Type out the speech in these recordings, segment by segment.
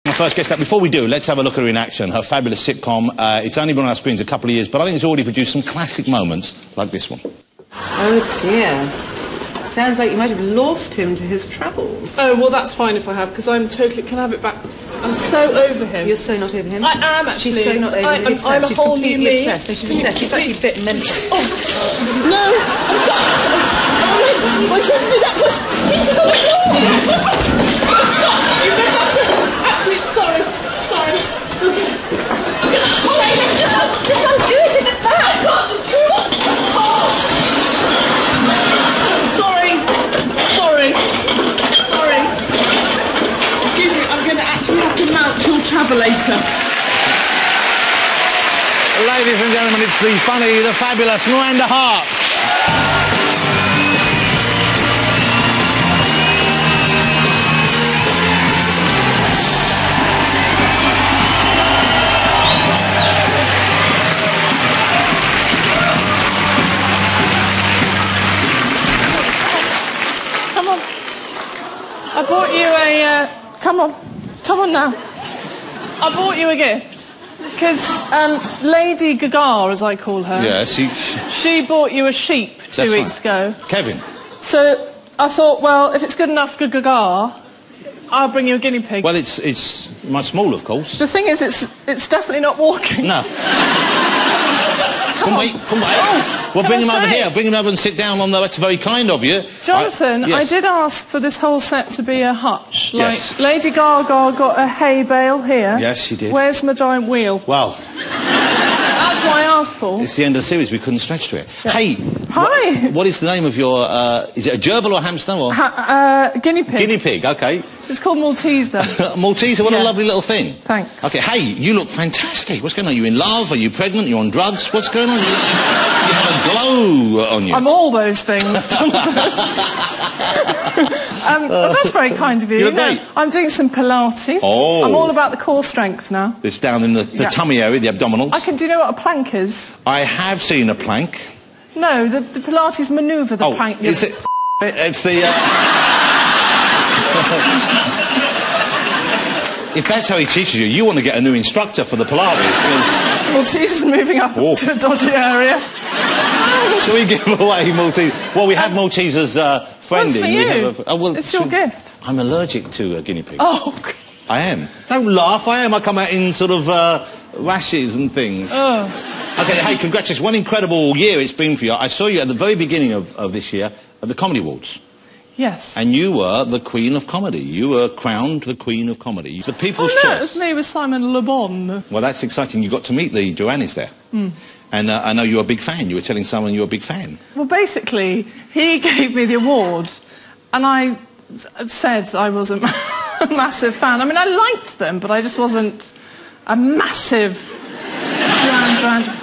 My first guest up. Before we do, let's have a look at her in action. Her fabulous sitcom. It's only been on our screens a couple of years, but I think it's already produced some classic moments like this one. Oh dear. Sounds like you might have lost him to his troubles. Oh, well, that's fine if I have, because I'm totally... Can I have it back? I'm so over him. You're so not over him? I am, actually. She's so not over him. I'm a whole new me. Obsessed. No, she's obsessed. She's actually a bit mental. Oh, no, I'm sorry. Oh, my Trixie, that just stinks on the floor. Stop. You better actually, sorry. Okay. Just undo it in the back. Sorry. Excuse me, I'm going to actually have to mount your travelator. Ladies and gentlemen, it's the funny, the fabulous Miranda Hart. I bought you a... Come on now. I bought you a gift. Because Lady Gaga, as I call her... Yeah, she bought you a sheep 2 weeks ago. Kevin. So I thought, well, if it's good enough for Gaga, I'll bring you a guinea pig. Well, it's much smaller, of course. The thing is, it's definitely not walking. No. Come wait. Oh, well, bring him over here. Bring him over and sit down on the... That's very kind of you. Jonathan, yes. I did ask for this whole set to be a hutch. Yes. Like, Lady Gaga got a hay bale here. Yes, she did. Where's my giant wheel? Well... That's what I asked for. It's the end of the series. We couldn't stretch to it. Yeah. Hey. Hi. What is the name of your... is it a gerbil or hamster? Or? Guinea pig. Guinea pig, OK. It's called Malteser. Malteser, what a lovely little thing. Thanks. OK, hey, you look fantastic. What's going on? Are you in love? Are you pregnant? Are you on drugs? What's going on? You have a glow on you. I'm all those things. That's very kind of you. You look great. I'm doing some Pilates. Oh. I'm all about the core strength now. It's down in the tummy area, the abdominals. Do you know what a plank is? I have seen a plank. No, the Pilates manoeuvre, the plank. Is it? It's the... If that's how he teaches you, you want to get a new instructor for the Pilates, because... Malteser's moving up to a dodgy area. Shall we give away Maltese? Well, we have Malteser's friend What's in. for you? Well, it's your gift. I'm allergic to guinea pigs. Oh, I am. Don't laugh, I am. I come out in sort of rashes and things. Oh. OK, hey, congratulations. One incredible year it's been for you. I saw you at the very beginning of this year at the Comedy Awards. Yes. And you were the Queen of Comedy. You were crowned the Queen of Comedy. The People's Choice. It was me with Simon Le Bon. Well, that's exciting. You got to meet the Joannes there. Mm. And I know you're a big fan. You were telling someone you're a big fan. Well, basically, he gave me the award, and I said I was a massive fan. I mean, I liked them, but I just wasn't a massive...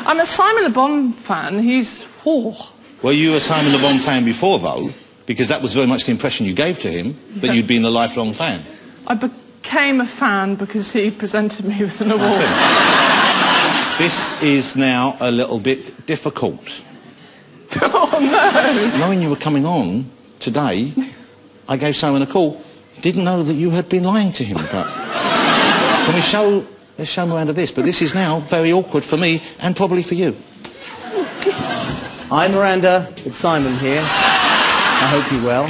I'm a Simon Le Bon fan. He's... Oh. Well, you were a Simon Le Bon fan before, though, because that was very much the impression you gave to him, that you'd been a lifelong fan. I became a fan because he presented me with an award. This is now a little bit difficult. Oh, no! Knowing you were coming on today, I gave Simon a call. Didn't know that you had been lying to him about... Can we show... Let's show Miranda this, but this is now very awkward for me and probably for you. Hi, Miranda. It's Simon here. I hope you're well.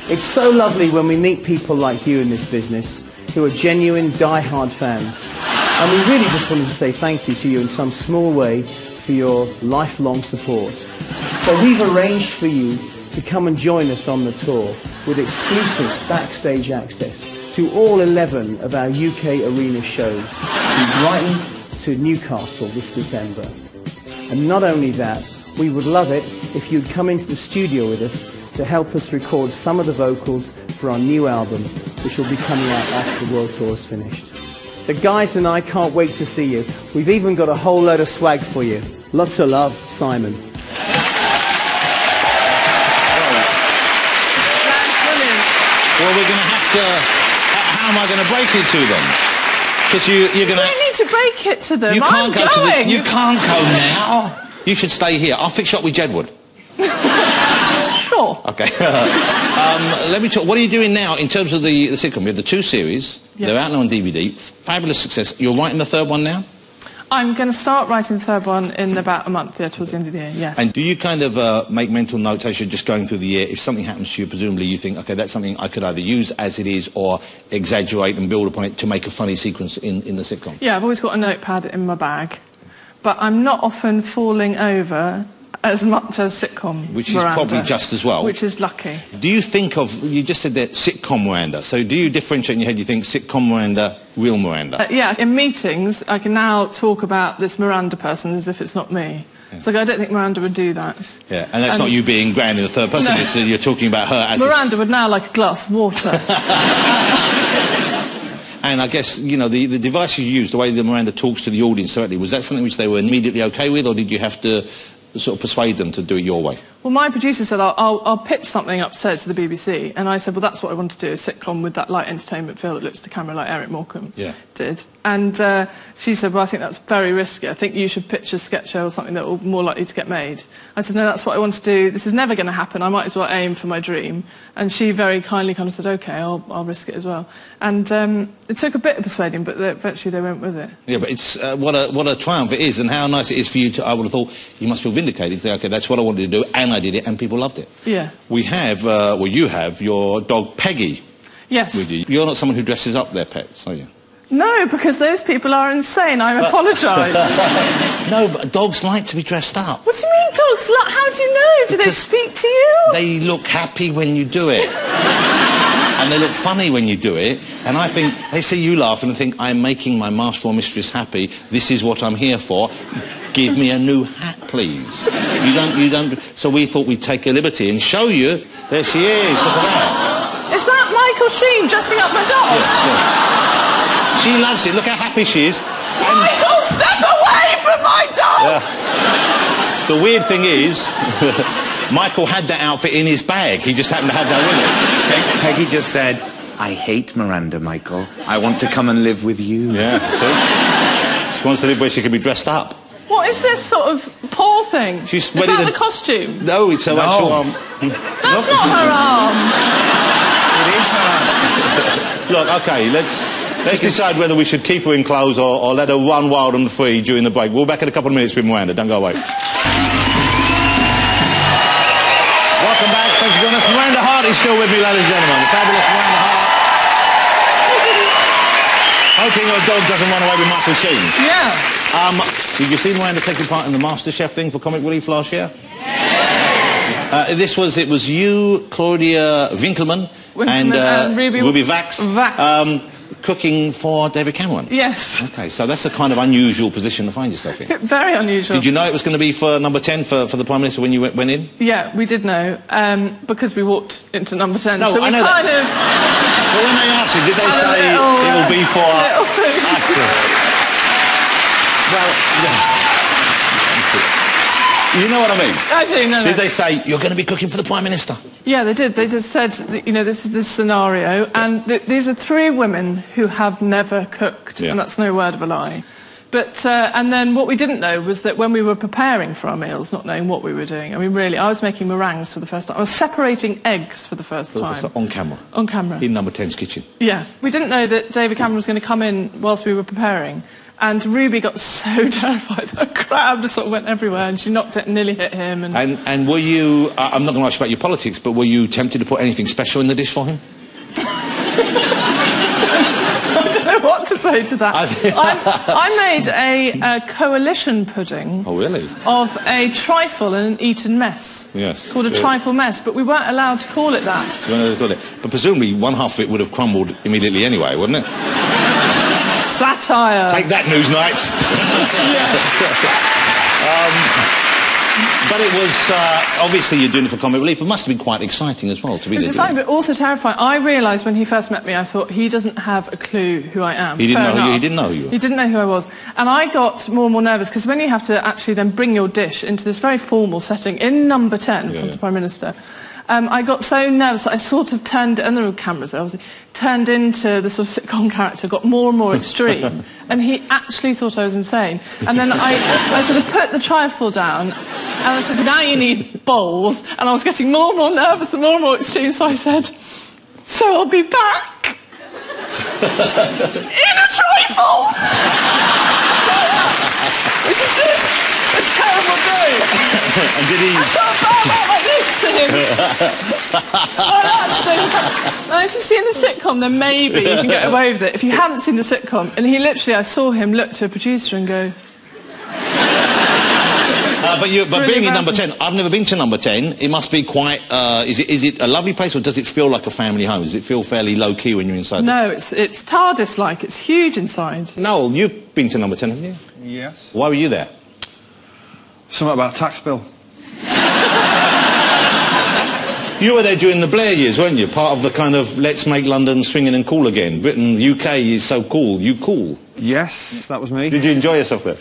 It's so lovely when we meet people like you in this business who are genuine, die-hard fans. And we really just wanted to say thank you to you in some small way for your lifelong support. So we've arranged for you to come and join us on the tour with exclusive backstage access to all 11 of our UK arena shows from Brighton to Newcastle this December. And not only that, we would love it if you'd come into the studio with us to help us record some of the vocals for our new album, which will be coming out after the world tour is finished. The guys and I can't wait to see you. We've even got a whole load of swag for you. Lots of love, Simon. Well, we're going to have to... How am I going to break it to them? Because you're going to... You don't need to break it to them. You can't I'm going. You can't go now. You should stay here. I'll fix you up with Jedward. Sure. OK. Let me talk... What are you doing now in terms of the sitcom? You have the 2 series. Yes. They're out now on DVD. Fabulous success. You're writing the third one now? I'm going to start writing the third one in about a month, towards the end of the year, yes. And do you kind of make mental notes as you're just going through the year? If something happens to you, presumably you think, OK, that's something I could either use as it is or exaggerate and build upon it to make a funny sequence in the sitcom? Yeah, I've always got a notepad in my bag. But I'm not often falling over as much as sitcom Which is Miranda, probably just as well. Which is lucky. Do you think of, you just said that, sitcom Miranda. So do you differentiate in your head, you think sitcom Miranda, real Miranda? Yeah, in meetings, I can now talk about this Miranda person as if it's not me. Yeah. So I don't think Miranda would do that. Yeah, and that's not you being grand in the third person, no. You're talking about her as Miranda would now like a glass of water. And I guess, you know, the devices you used, the way that Miranda talks to the audience, certainly, was that something which they were immediately OK with, or did you have to sort of persuade them to do it your way? Well, my producer said, I'll pitch something upstairs to the BBC. And I said, well, that's what I want to do, a sitcom with that light entertainment feel that looks to camera like Eric Morecambe did. And she said, well, I think that's very risky. I think you should pitch a sketch show or something that will be more likely to get made. I said, no, that's what I want to do. This is never going to happen. I might as well aim for my dream. And she very kindly kind of said, OK, I'll risk it as well. And it took a bit of persuading, but eventually they went with it. Yeah, but it's what a triumph it is, and how nice it is for you to, I would have thought, you must feel vindicated. Say, OK, that's what I wanted to do, and I did it, and people loved it. Yeah. We have, well, you have your dog Peggy. Yes. With you. You're not someone who dresses up their pets, are you? No, because those people are insane. I apologise. No, but dogs like to be dressed up. What do you mean dogs like? How do you know? Do they speak to you? They look happy when you do it. And they look funny when you do it. And I think, they see you laughing and think, I'm making my master or mistress happy. This is what I'm here for. Give me a new hat, please. You don't... So we thought we'd take a liberty and show you. There she is. Look at that. Is that Michael Sheen dressing up my dog? Yes. She loves it. Look how happy she is. Michael, step away from my dog! The weird thing is, Michael had that outfit in his bag. He just happened to have that with him. Peggy just said, I hate Miranda, Michael. I want to come and live with you. Yeah, see? She wants to live where she can be dressed up. What is this sort of paw thing? Is that the costume? No, it's her actual arm. That's not her arm. It is her arm. Look, OK, let's decide whether we should keep her in clothes or let her run wild and free during the break. We'll be back in a couple of minutes with Miranda. Don't go away. Welcome back. Thanks for joining us. Miranda Hart is still with me, ladies and gentlemen. The fabulous Miranda Hart. Hoping her dog doesn't run away with Michael Sheen. Yeah. Did you see Miranda taking part in the MasterChef thing for Comic Relief last year? Yeah. It was you, Claudia Winkleman, and Ruby Vax. Cooking for David Cameron. Yes. OK, so that's a kind of unusual position to find yourself in. Very unusual. Did you know it was going to be for number 10 for the Prime Minister when you went in? Yeah, we did know, because we walked into number 10. No, so we I know kind that. Well, when they asked you, did they say it will be for... Well, yeah. You know what I mean? I do, no. Did they say, you're going to be cooking for the Prime Minister? Yeah, they did. They just said, you know, this is this scenario, and these are three women who have never cooked, and that's no word of a lie. But, and then what we didn't know was that when we were preparing for our meals, not knowing what we were doing, I mean, really, I was making meringues for the first time. I was separating eggs for the first time. On camera? On camera. In number 10's kitchen? Yeah. We didn't know that David Cameron was going to come in whilst we were preparing. And Ruby got so terrified that her crab just sort of went everywhere, and she knocked it and nearly hit him. And were you, I'm not going to ask you about your politics, but were you tempted to put anything special in the dish for him? I don't know what to say to that. I made a coalition pudding. Oh, really? Of a trifle and an Eton mess. Yes. Called a trifle mess, but we weren't allowed to call it that. You weren't allowed to call it. But presumably one half of it would have crumbled immediately anyway, wouldn't it? Satire. Take that, Newsnight. But it was, obviously you're doing it for Comic Relief. It must have been quite exciting as well to be there. It was exciting, but also terrifying. I realised when he first met me, I thought, he doesn't have a clue who I am. He didn't know who you were? He didn't know who I was. And I got more and more nervous, because when you have to actually then bring your dish into this very formal setting in number 10 from the Prime Minister, I got so nervous that I sort of turned, and there were cameras there, obviously, turned into the sort of sitcom character, got more and more extreme, and he actually thought I was insane. And then I sort of put the trifle down, and I said, now you need bowls, and I was getting more and more nervous and more extreme, so I said, so I'll be back. In a trifle! Which is just a terrible joke. And did he... I sort of felt like this to him. Like that to him. Now, if you've seen the sitcom, then maybe you can get away with it. If you haven't seen the sitcom, and he literally, I saw him look to a producer and go... but really being in number embarrassing. 10, I've never been to number 10. It must be quite... is it a lovely place, or does it feel like a family home? Does it feel fairly low-key when you're inside? No, it's TARDIS-like. It's huge inside. Noel, you've been to number 10, haven't you? Yes. Why were you there? Something about a tax bill. You were there during the Blair years, weren't you? Part of the kind of let's make London swinging and cool again. Britain, UK is so cool. You cool? Yes, that was me. Did you enjoy yourself there?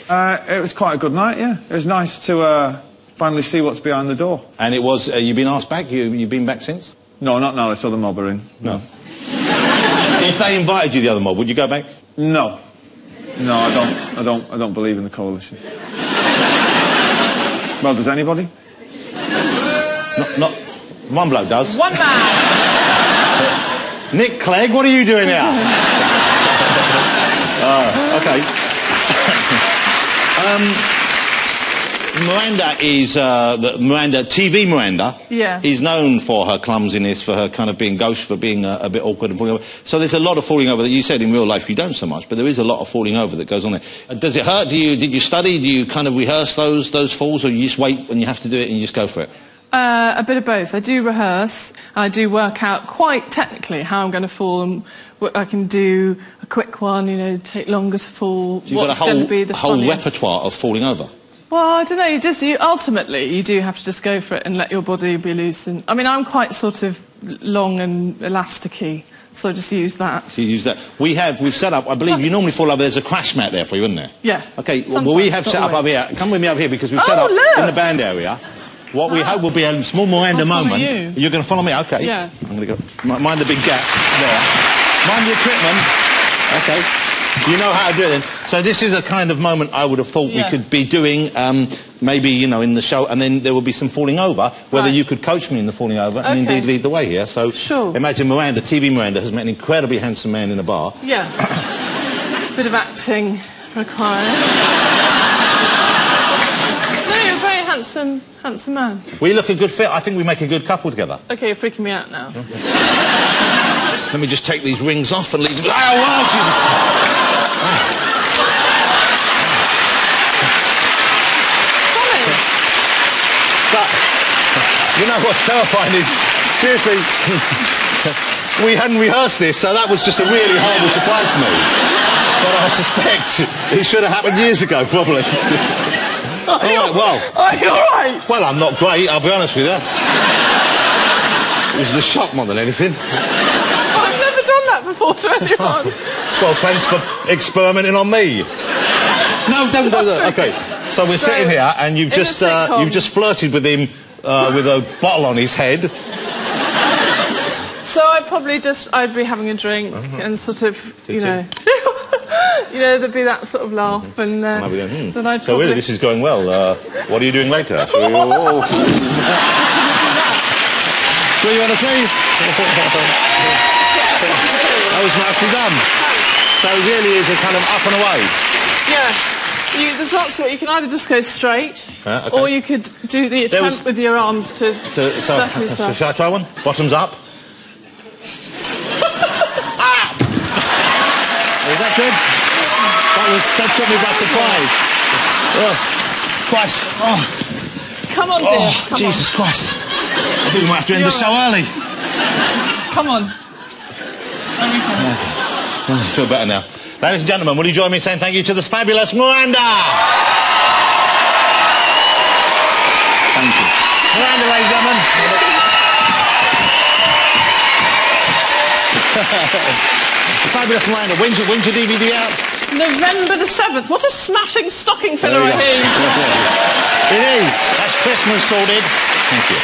It was quite a good night, yeah. It was nice to finally see what's behind the door. And it was, you've been asked back? You've been back since? No, not now. I saw the mob are in. No. If they invited you, the other mob, would you go back? No. No, I don't believe in the coalition. Well, does anybody? Not one bloke does. One man. Nick Clegg, what are you doing now? Okay. Miranda is TV Miranda. Yeah. Is known for her clumsiness, for her kind of being gauche, for being a bit awkward and falling over. So there's a lot of falling over that you said in real life you don't so much, but there is a lot of falling over that goes on there. Does it hurt? Did you study? Do you kind of rehearse those falls, or you just wait when you have to do it and you just go for it? A bit of both. I do rehearse, and I do work out quite technically how I'm going to fall, and what I can do a quick one, you know, take longer to fall. So you've got a whole repertoire of falling over. Well, I don't know. Ultimately, you do have to just go for it and let your body be loose. And I mean, I'm quite sort of long and elasticy, so I just use that. So you use that. We've set up. I believe you normally fall over. There's a crash mat there for you, isn't there? Yeah. Okay. Well, we have set up over here. Come with me over here because we've set up in the band area. What we hope will be a small Miranda moment. You're going to follow me? Okay. Yeah. I'm going to go. Mind the big gap there. Mind the equipment. Okay. You know how to do it then. So this is a kind of moment I would have thought we could be doing, maybe, you know, in the show, and then there will be some falling over, whether you could coach me in the falling over and indeed lead the way here. So imagine Miranda, TV Miranda, has met an incredibly handsome man in a bar. Yeah. Bit of acting required. No, you're a very handsome man. We look a good fit. I think we make a good couple together. Okay, you're freaking me out now. Okay. Let me just take these rings off and leave them. Oh, wow, Jesus. But, you know what's terrifying is, seriously, we hadn't rehearsed this, so that was just a really horrible surprise for me. But I suspect it should have happened years ago, probably. All right, well. Are you all right? Well, I'm not great, I'll be honest with you. It was the shock more than anything. I've never done that before to anyone. Well, thanks for experimenting on me. No, don't do that. Okay, so we're sitting here, and you've just flirted with him with a bottle on his head. So I'd be having a drink and sort of, you know, there'd be that sort of laugh, and then I'd probably... So really, this is going well. What are you doing later? What do you want to say? That was nicely done. So it really is a kind of up and away. Yeah. There's lots of it. You can either just go straight, or you could do the attempt with your arms to settle yourself. Shall I try one? Bottoms up. Ah! Was that good? That took me by surprise. Oh, Christ. Oh. Come on, dear. Come Jesus on. Christ. I think we might have to end the show early. Come on. I feel better now. Ladies and gentlemen, will you join me in saying thank you to the fabulous Miranda? Thank you. Miranda, ladies and gentlemen. Fabulous Miranda. When's your DVD out? November the 7th. What a smashing stocking filler I hear. It is. That's Christmas sorted. Thank you.